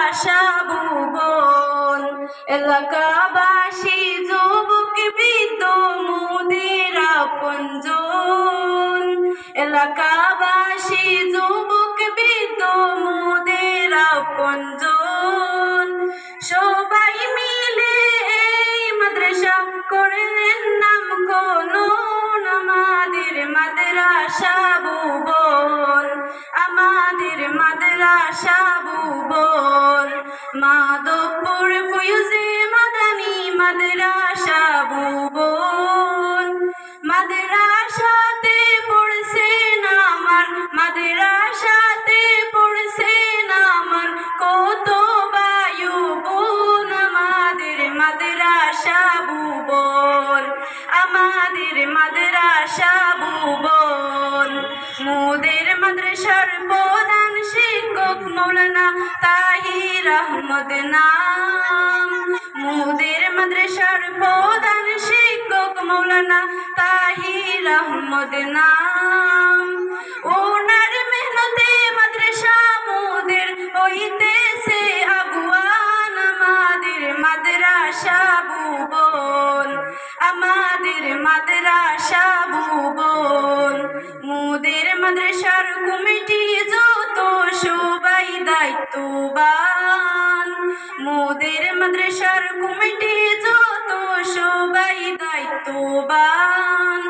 মাদ্রাসা ভুবন। এলাকাবাসী যুবক বৃদ্ধ মোদের আপনজন। এলাকাবাসী যুবক বৃদ্ধ মোদের আপনজন। সবাই মিলে এই মাদ্রাসা করলেন নামকরণ। আমাদের মাদ্রাসা ভুবন, আমাদের মাদ্রাসা ভুবন। মাধবপুর ফয়জে মাদানী মাদ্রাসা ভুবন। মাদ্রাসাতে পড়ছেন আমার, মাদ্রাসাতে পড়ছেন আমার কত বায়ু বোন। আমাদের মাদ্রাসা ভুবন, আমাদের মাদ্রাসা ভুবন। মোদের মাদ্রাসার প্রধান শিক্ষক মৌলানা তাহির আহমদ নাম। মোদের মাদ্রাসার প্রধান শিক্ষক মৌলানা তাহির আহমদ নাম। ওনার মেহনতে মাদ্রাসা মোদের হইতেছে আগুয়ান। আমাদের মাদ্রাসা ভুবন, আমাদের মাদ্রাসা ভুবন। মোদের মাদ্রাসার কমিটি যত সবাই দায়িত্ববান। মোদের মাদ্রাসার কমিটি যত সবাই দায়িত্ববান।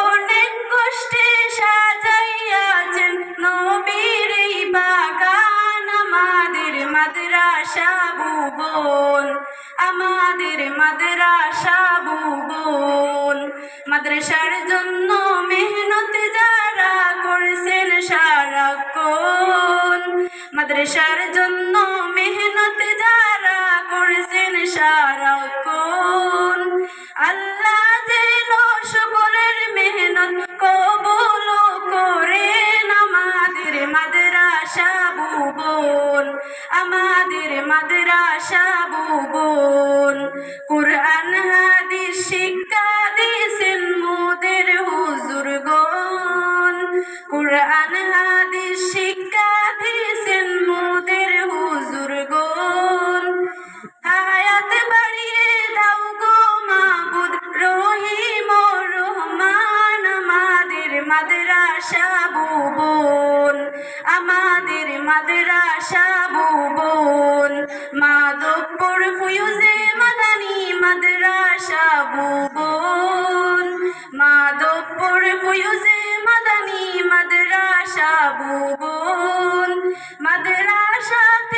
অনেক কষ্টে সাজাইয়াছেন নবীর এই বাগান। আমাদের মাদ্রাসা ভুবন, আমাদের মাদ্রাসা ভুবন। মাদ্রাসার জন্য মেহনত যারা করেছেন সারাক্ষণ। মাদ্রাসার জন্য মেহনত যারা করেছেন সারাক্ষণ। আল্লাহ যেন সকলের মেহনত কবুল করেন। আমাদের মাদ্রাসা ভুবন, আমাদের মাদ্রাসা ভুবন। কুরআন হাদিস শিক্ষা দিয়েছেন মোদের হুজুরগণ। কুরআন হাদিস শিক্ষা দিয়েছেন মোদের হুজুরগণ। হায়াত বাড়িয়ে দাও গো মাবুদ রহিম ও রহমান। আমাদের মাদ্রাসা ভুবন, আমাদের মাদ্রাসা ভুবন। মাধবপুর ফয়জে মাদানী মাদ্রাসা ভুবন। মাধবপুর ফয়জে মাদানী মাদ্রাসা ভুবন। মাদ্রাসা